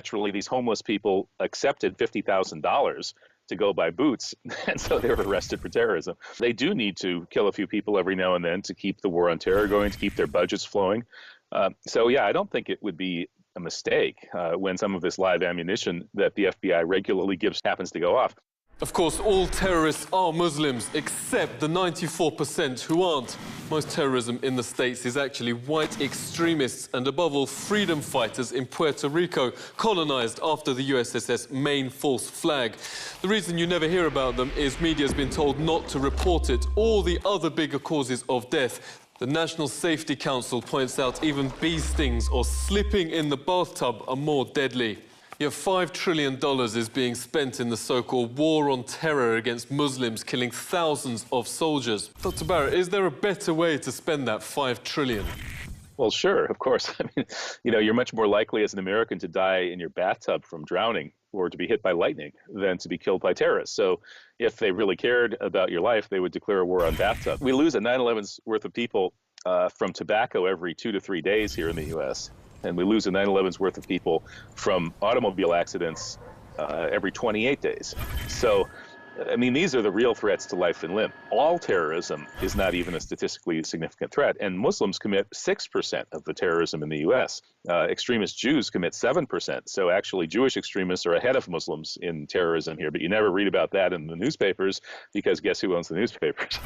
Naturally, these homeless people accepted $50,000 to go buy boots, and so they were arrested for terrorism. They do need to kill a few people every now and then to keep the war on terror going, to keep their budgets flowing. So, yeah, I don't think it would be a mistake when some of this live ammunition that the FBI regularly gives happens to go off. Of course, all terrorists are Muslims, except the 94% who aren't. Most terrorism in the States is actually white extremists and, above all, freedom fighters in Puerto Rico, colonized after the USSS main false flag. The reason you never hear about them is media's been told not to report it, or the other bigger causes of death. The National Safety Council points out even bee stings or slipping in the bathtub are more deadly. Yet $5 trillion is being spent in the so-called war on terror against Muslims, killing thousands of soldiers. Dr. Barrett, is there a better way to spend that $5 trillion? Well, sure, of course. I mean, you're much more likely as an American to die in your bathtub from drowning or to be hit by lightning than to be killed by terrorists. So if they really cared about your life, they would declare a war on bathtub. We lose a 9/11's worth of people from tobacco every 2 to 3 days here in the U.S., and we lose a 9/11's worth of people from automobile accidents every 28 days. So, I mean, these are the real threats to life and limb. All terrorism is not even a statistically significant threat, and Muslims commit 6% of the terrorism in the U.S. Extremist Jews commit 7%. So actually, Jewish extremists are ahead of Muslims in terrorism here, but you never read about that in the newspapers because guess who owns the newspapers?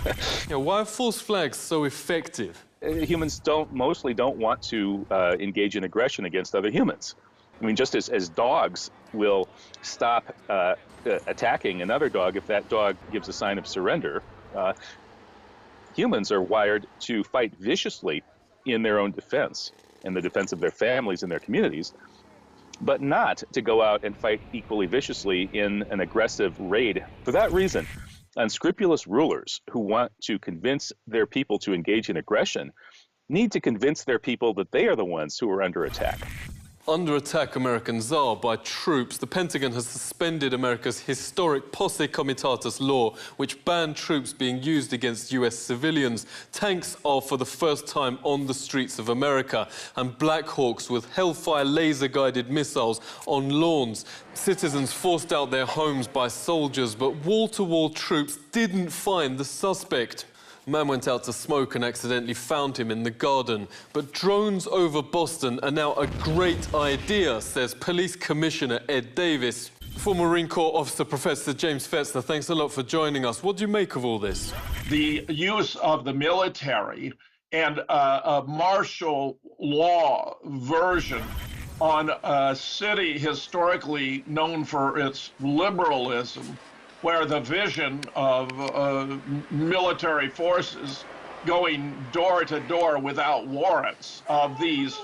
Why are false flags so effective? Humans mostly don't want to engage in aggression against other humans. I mean, just as dogs will stop attacking another dog if that dog gives a sign of surrender, humans are wired to fight viciously in their own defense and the defense of their families and their communities, but not to go out and fight equally viciously in an aggressive raid. For that reason, unscrupulous rulers who want to convince their people to engage in aggression need to convince their people that they are the ones who are under attack. Under attack, Americans are by troops. The Pentagon has suspended America's historic Posse Comitatus law, which banned troops being used against US civilians. Tanks are for the first time on the streets of America, and Black Hawks with Hellfire laser-guided missiles on lawns. Citizens forced out their homes by soldiers, but wall-to-wall troops didn't find the suspect. A man went out to smoke and accidentally found him in the garden. But drones over Boston are now a great idea, says Police Commissioner Ed Davis. Former Marine Corps Officer Professor James Fetzner, thanks a lot for joining us. What do you make of all this? The use of the military and a martial law version on a city historically known for its liberalism, where the vision of military forces going door to door without warrants of these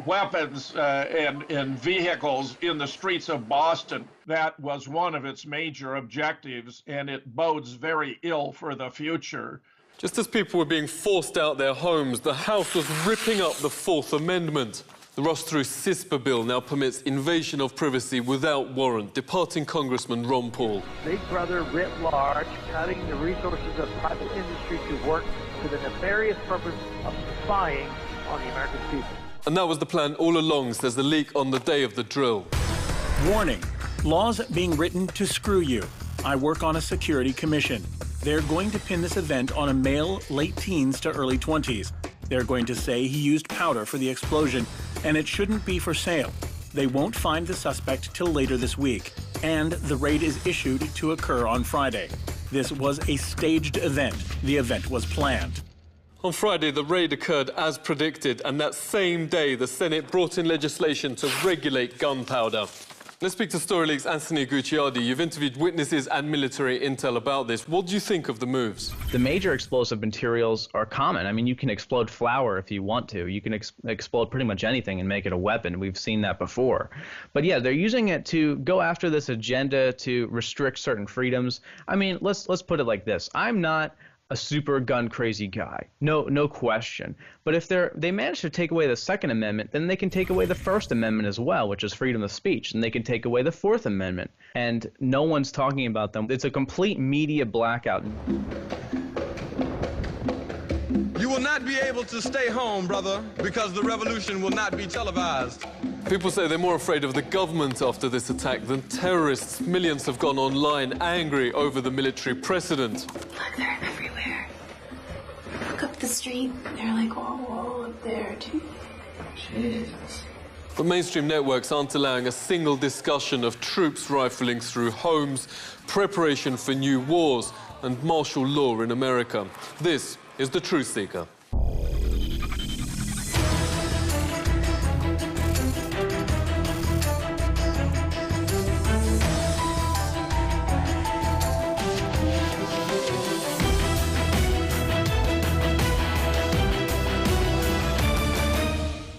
weapons and vehicles in the streets of Boston, that was one of its major objectives, and it bodes very ill for the future. Just as people were being forced out their homes, the House was ripping up the Fourth Amendment. The rushed-through CISPA bill now permits invasion of privacy without warrant, departing Congressman Ron Paul. Big Brother writ large, cutting the resources of private industry to work for the nefarious purpose of spying on the American people. And that was the plan all along, says the leak on the day of the drill. Warning, laws being written to screw you. I work on a security commission. They're going to pin this event on a male late teens to early 20s. They're going to say he used powder for the explosion, and it shouldn't be for sale. They won't find the suspect till later this week, and the raid is issued to occur on Friday. This was a staged event. The event was planned. On Friday, the raid occurred as predicted, and that same day, the Senate brought in legislation to regulate gunpowder. Let's speak to StoryLeaks' Anthony Gucciardi. You've interviewed witnesses and military intel about this. What do you think of the moves? The major explosive materials are common. I mean, you can explode flour if you want to. You can explode pretty much anything and make it a weapon. We've seen that before. But yeah, they're using it to go after this agenda to restrict certain freedoms. I mean, let's put it like this. I'm not a super gun crazy guy. No question. But if they manage to take away the Second Amendment, then they can take away the First Amendment as well, which is freedom of speech, and they can take away the Fourth Amendment. And no one's talking about them. It's a complete media blackout. You will not be able to stay home, brother, because the revolution will not be televised. People say they're more afraid of the government after this attack than terrorists. Millions have gone online angry over the military precedent. Look, they're everywhere. Look up the street. They're like all up there, too. Jesus. But mainstream networks aren't allowing a single discussion of troops rifling through homes, preparation for new wars, and martial law in America. This is the Truthseeker.